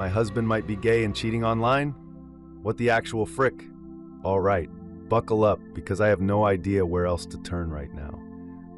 My husband might be gay and cheating online? What the actual frick? All right, buckle up because I have no idea where else to turn right now.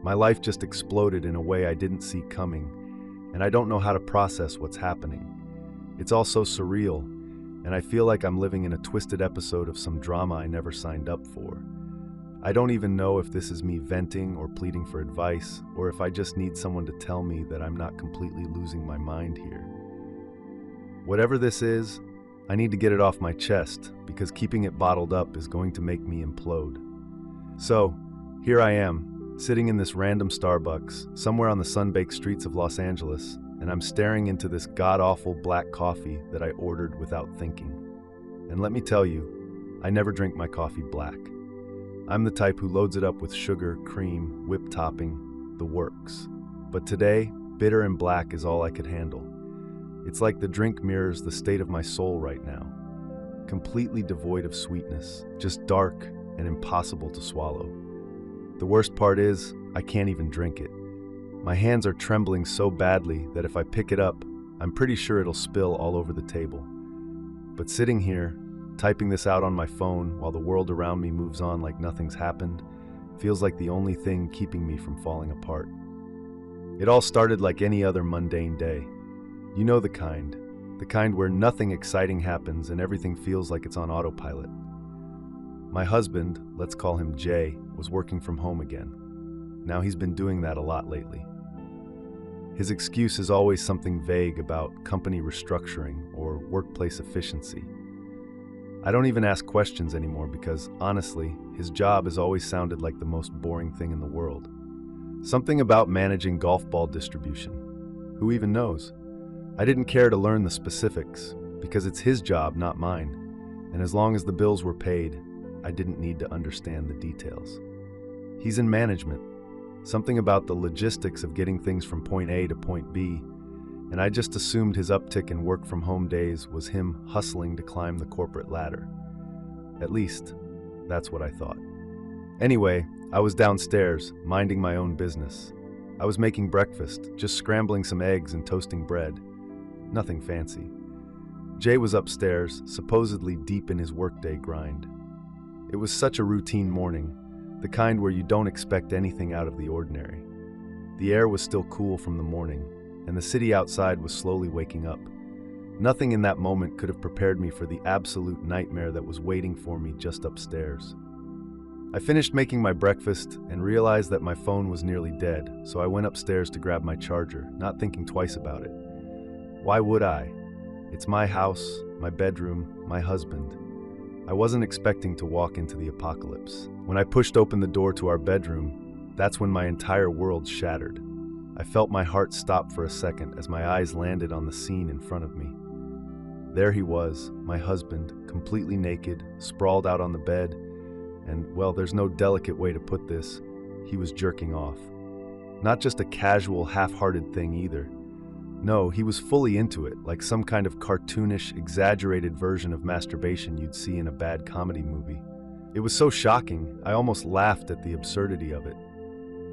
My life just exploded in a way I didn't see coming, and I don't know how to process what's happening. It's all so surreal, and I feel like I'm living in a twisted episode of some drama I never signed up for. I don't even know if this is me venting or pleading for advice, or if I just need someone to tell me that I'm not completely losing my mind here. Whatever this is, I need to get it off my chest, because keeping it bottled up is going to make me implode. So, here I am, sitting in this random Starbucks, somewhere on the sun-baked streets of Los Angeles, and I'm staring into this god-awful black coffee that I ordered without thinking. And let me tell you, I never drink my coffee black. I'm the type who loads it up with sugar, cream, whipped topping, the works. But today, bitter and black is all I could handle. It's like the drink mirrors the state of my soul right now. Completely devoid of sweetness, just dark and impossible to swallow. The worst part is, I can't even drink it. My hands are trembling so badly that if I pick it up, I'm pretty sure it'll spill all over the table. But sitting here, typing this out on my phone while the world around me moves on like nothing's happened, feels like the only thing keeping me from falling apart. It all started like any other mundane day. You know the kind where nothing exciting happens and everything feels like it's on autopilot. My husband, let's call him Jay, was working from home again. Now he's been doing that a lot lately. His excuse is always something vague about company restructuring or workplace efficiency. I don't even ask questions anymore because, honestly, his job has always sounded like the most boring thing in the world. Something about managing golf ball distribution. Who even knows? I didn't care to learn the specifics because it's his job, not mine. And as long as the bills were paid, I didn't need to understand the details. He's in management. Something about the logistics of getting things from point A to point B, and I just assumed his uptick in work-from-home days was him hustling to climb the corporate ladder. At least, that's what I thought. Anyway, I was downstairs, minding my own business. I was making breakfast, just scrambling some eggs and toasting bread. Nothing fancy. Jay was upstairs, supposedly deep in his workday grind. It was such a routine morning, the kind where you don't expect anything out of the ordinary. The air was still cool from the morning, and the city outside was slowly waking up. Nothing in that moment could have prepared me for the absolute nightmare that was waiting for me just upstairs. I finished making my breakfast and realized that my phone was nearly dead, so I went upstairs to grab my charger, not thinking twice about it. Why would I? It's my house, my bedroom, my husband. I wasn't expecting to walk into the apocalypse. When I pushed open the door to our bedroom, that's when my entire world shattered. I felt my heart stop for a second as my eyes landed on the scene in front of me. There he was, my husband, completely naked, sprawled out on the bed, and, well, there's no delicate way to put this, he was jerking off. Not just a casual, half-hearted thing either. No, he was fully into it, like some kind of cartoonish, exaggerated version of masturbation you'd see in a bad comedy movie. It was so shocking, I almost laughed at the absurdity of it.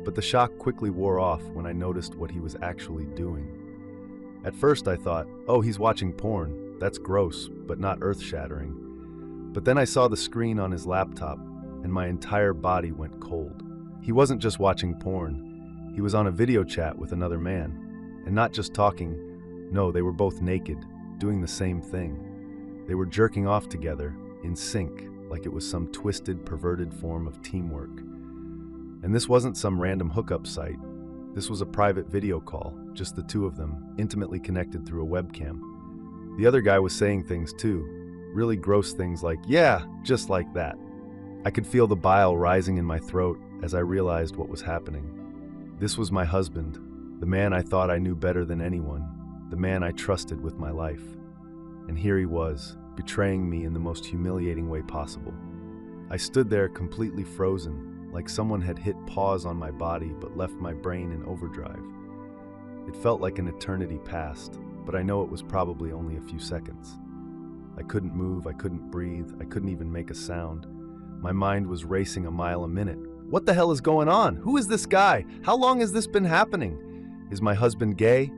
But the shock quickly wore off when I noticed what he was actually doing. At first I thought, oh, he's watching porn. That's gross, but not earth-shattering. But then I saw the screen on his laptop, and my entire body went cold. He wasn't just watching porn. He was on a video chat with another man. And not just talking, no, they were both naked, doing the same thing. They were jerking off together, in sync, like it was some twisted, perverted form of teamwork. And this wasn't some random hookup site. This was a private video call, just the two of them, intimately connected through a webcam. The other guy was saying things too, really gross things like, yeah, just like that. I could feel the bile rising in my throat as I realized what was happening. This was my husband, the man I thought I knew better than anyone, the man I trusted with my life. And here he was, betraying me in the most humiliating way possible. I stood there completely frozen, like someone had hit pause on my body but left my brain in overdrive. It felt like an eternity passed, but I know it was probably only a few seconds. I couldn't move, I couldn't breathe, I couldn't even make a sound. My mind was racing a mile a minute. What the hell is going on? Who is this guy? How long has this been happening? Is my husband gay?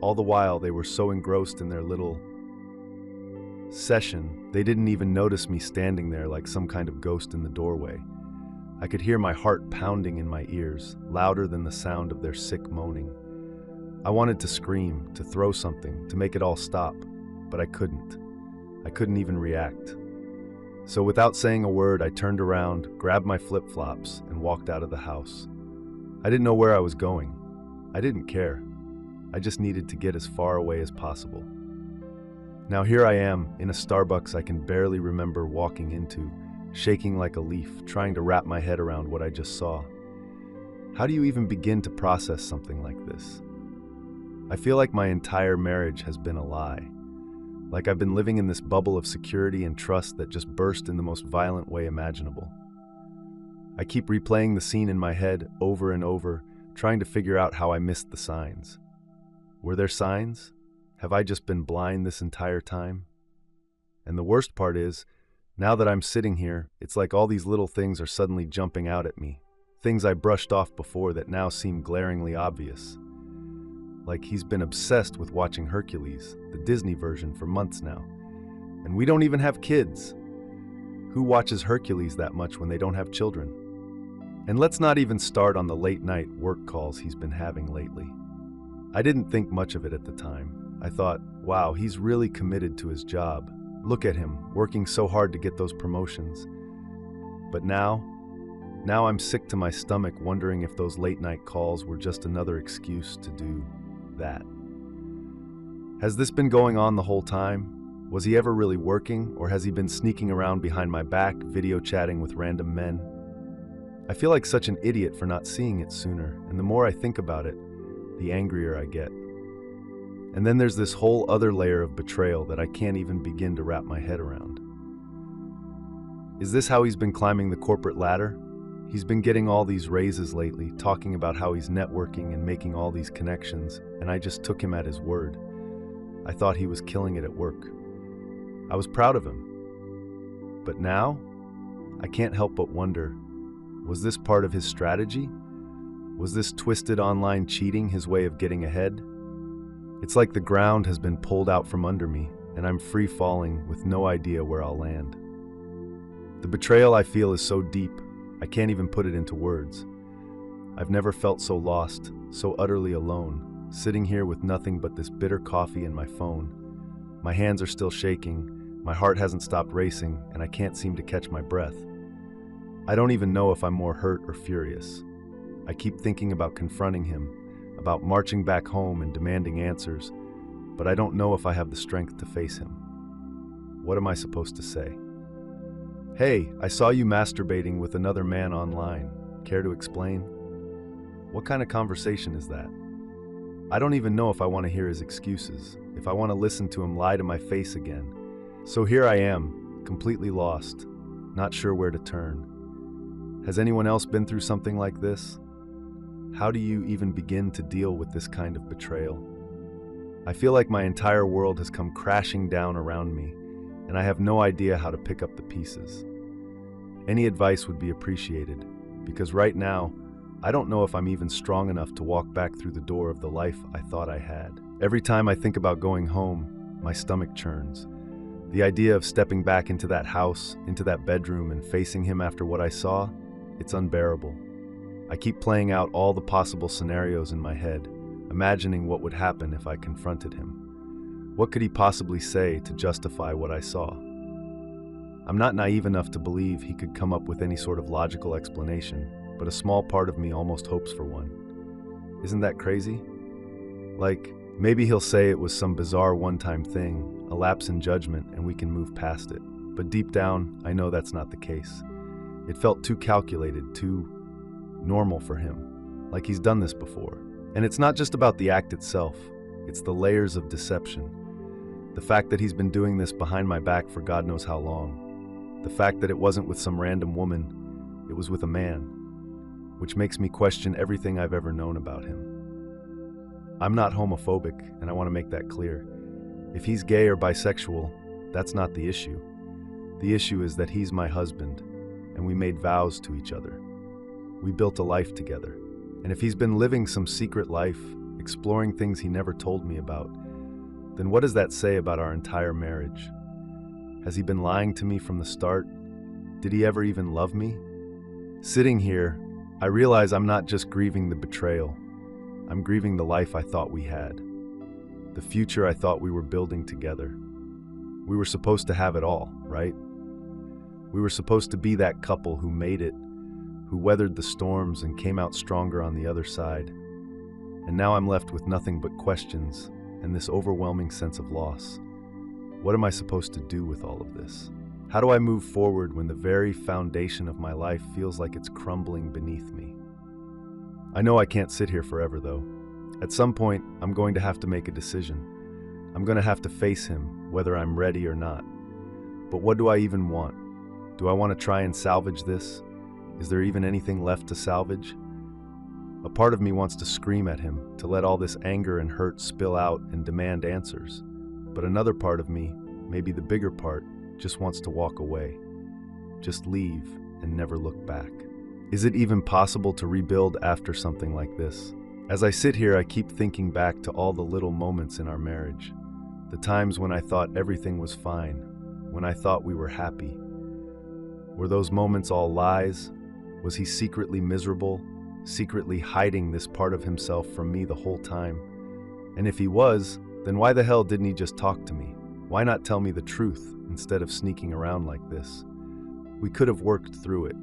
All the while, they were so engrossed in their little session, they didn't even notice me standing there like some kind of ghost in the doorway. I could hear my heart pounding in my ears, louder than the sound of their sick moaning. I wanted to scream, to throw something, to make it all stop, but I couldn't. I couldn't even react. So without saying a word, I turned around, grabbed my flip-flops, and walked out of the house. I didn't know where I was going. I didn't care. I just needed to get as far away as possible. Now here I am, in a Starbucks I can barely remember walking into, shaking like a leaf, trying to wrap my head around what I just saw. How do you even begin to process something like this? I feel like my entire marriage has been a lie. Like I've been living in this bubble of security and trust that just burst in the most violent way imaginable. I keep replaying the scene in my head over and over, trying to figure out how I missed the signs. Were there signs? Have I just been blind this entire time? And the worst part is, now that I'm sitting here, it's like all these little things are suddenly jumping out at me. Things I brushed off before that now seem glaringly obvious. Like he's been obsessed with watching Hercules, the Disney version, for months now. And we don't even have kids. Who watches Hercules that much when they don't have children? And let's not even start on the late-night work calls he's been having lately. I didn't think much of it at the time. I thought, wow, he's really committed to his job. Look at him, working so hard to get those promotions. But now I'm sick to my stomach wondering if those late-night calls were just another excuse to do that. Has this been going on the whole time? Was he ever really working, or has he been sneaking around behind my back, video chatting with random men? I feel like such an idiot for not seeing it sooner, and the more I think about it, the angrier I get. And then there's this whole other layer of betrayal that I can't even begin to wrap my head around. Is this how he's been climbing the corporate ladder? He's been getting all these raises lately, talking about how he's networking and making all these connections, and I just took him at his word. I thought he was killing it at work. I was proud of him. But now, I can't help but wonder, was this part of his strategy? Was this twisted online cheating his way of getting ahead? It's like the ground has been pulled out from under me, and I'm free falling with no idea where I'll land. The betrayal I feel is so deep, I can't even put it into words. I've never felt so lost, so utterly alone, sitting here with nothing but this bitter coffee and my phone. My hands are still shaking, my heart hasn't stopped racing, and I can't seem to catch my breath. I don't even know if I'm more hurt or furious. I keep thinking about confronting him, about marching back home and demanding answers, but I don't know if I have the strength to face him. What am I supposed to say? Hey, I saw you masturbating with another man online. Care to explain? What kind of conversation is that? I don't even know if I want to hear his excuses, if I want to listen to him lie to my face again. So here I am, completely lost, not sure where to turn. Has anyone else been through something like this? How do you even begin to deal with this kind of betrayal? I feel like my entire world has come crashing down around me, and I have no idea how to pick up the pieces. Any advice would be appreciated, because right now, I don't know if I'm even strong enough to walk back through the door of the life I thought I had. Every time I think about going home, my stomach churns. The idea of stepping back into that house, into that bedroom, and facing him after what I saw, it's unbearable. I keep playing out all the possible scenarios in my head, imagining what would happen if I confronted him. What could he possibly say to justify what I saw? I'm not naive enough to believe he could come up with any sort of logical explanation, but a small part of me almost hopes for one. Isn't that crazy? Like, maybe he'll say it was some bizarre one-time thing, a lapse in judgment, and we can move past it. But deep down, I know that's not the case. It felt too calculated, too normal for him, like he's done this before. And it's not just about the act itself, it's the layers of deception. The fact that he's been doing this behind my back for God knows how long. The fact that it wasn't with some random woman, it was with a man, which makes me question everything I've ever known about him. I'm not homophobic, and I want to make that clear. If he's gay or bisexual, that's not the issue. The issue is that he's my husband, and we made vows to each other. We built a life together. And if he's been living some secret life, exploring things he never told me about, then what does that say about our entire marriage? Has he been lying to me from the start? Did he ever even love me? Sitting here, I realize I'm not just grieving the betrayal. I'm grieving the life I thought we had. The future I thought we were building together. We were supposed to have it all, right? We were supposed to be that couple who made it, who weathered the storms and came out stronger on the other side. And now I'm left with nothing but questions and this overwhelming sense of loss. What am I supposed to do with all of this? How do I move forward when the very foundation of my life feels like it's crumbling beneath me? I know I can't sit here forever, though. At some point, I'm going to have to make a decision. I'm going to have to face him, whether I'm ready or not. But what do I even want? Do I want to try and salvage this? Is there even anything left to salvage? A part of me wants to scream at him, to let all this anger and hurt spill out and demand answers. But another part of me, maybe the bigger part, just wants to walk away. Just leave and never look back. Is it even possible to rebuild after something like this? As I sit here, I keep thinking back to all the little moments in our marriage. The times when I thought everything was fine, when I thought we were happy. Were those moments all lies? Was he secretly miserable, secretly hiding this part of himself from me the whole time? And if he was, then why the hell didn't he just talk to me? Why not tell me the truth instead of sneaking around like this? We could have worked through it.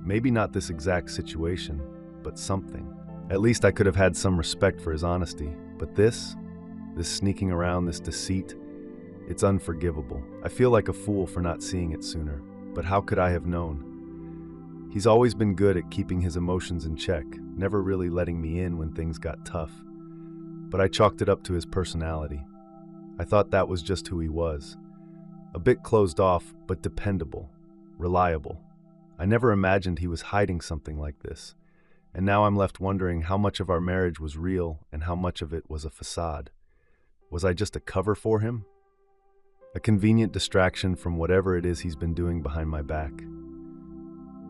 Maybe not this exact situation, but something. At least I could have had some respect for his honesty. But this sneaking around, this deceit, it's unforgivable. I feel like a fool for not seeing it sooner. But how could I have known? He's always been good at keeping his emotions in check, never really letting me in when things got tough. But I chalked it up to his personality. I thought that was just who he was. A bit closed off, but dependable, reliable. I never imagined he was hiding something like this. And now I'm left wondering how much of our marriage was real and how much of it was a facade. Was I just a cover for him? A convenient distraction from whatever it is he's been doing behind my back.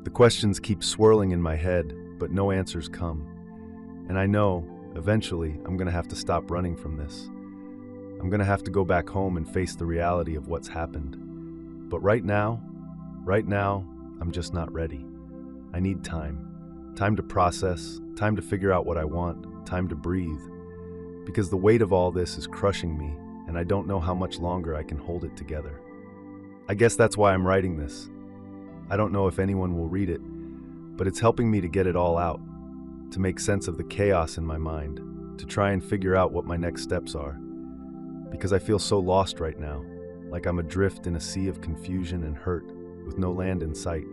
The questions keep swirling in my head, but no answers come. And I know, eventually, I'm going to have to stop running from this. I'm going to have to go back home and face the reality of what's happened. But right now, I'm just not ready. I need time. Time to process, time to figure out what I want, time to breathe. Because the weight of all this is crushing me, and I don't know how much longer I can hold it together. I guess that's why I'm writing this. I don't know if anyone will read it, but it's helping me to get it all out, to make sense of the chaos in my mind, to try and figure out what my next steps are. Because I feel so lost right now, like I'm adrift in a sea of confusion and hurt, with no land in sight.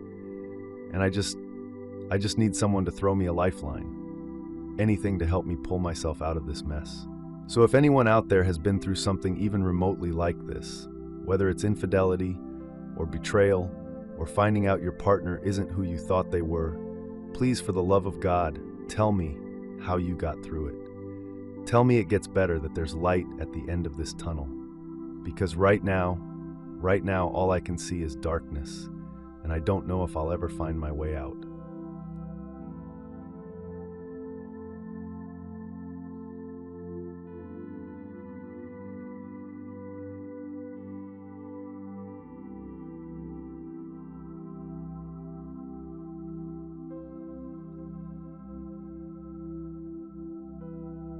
And I just need someone to throw me a lifeline. Anything to help me pull myself out of this mess. So if anyone out there has been through something even remotely like this, whether it's infidelity or betrayal or finding out your partner isn't who you thought they were, please, for the love of God, tell me how you got through it. Tell me it gets better, that there's light at the end of this tunnel. Because right now, all I can see is darkness, and I don't know if I'll ever find my way out.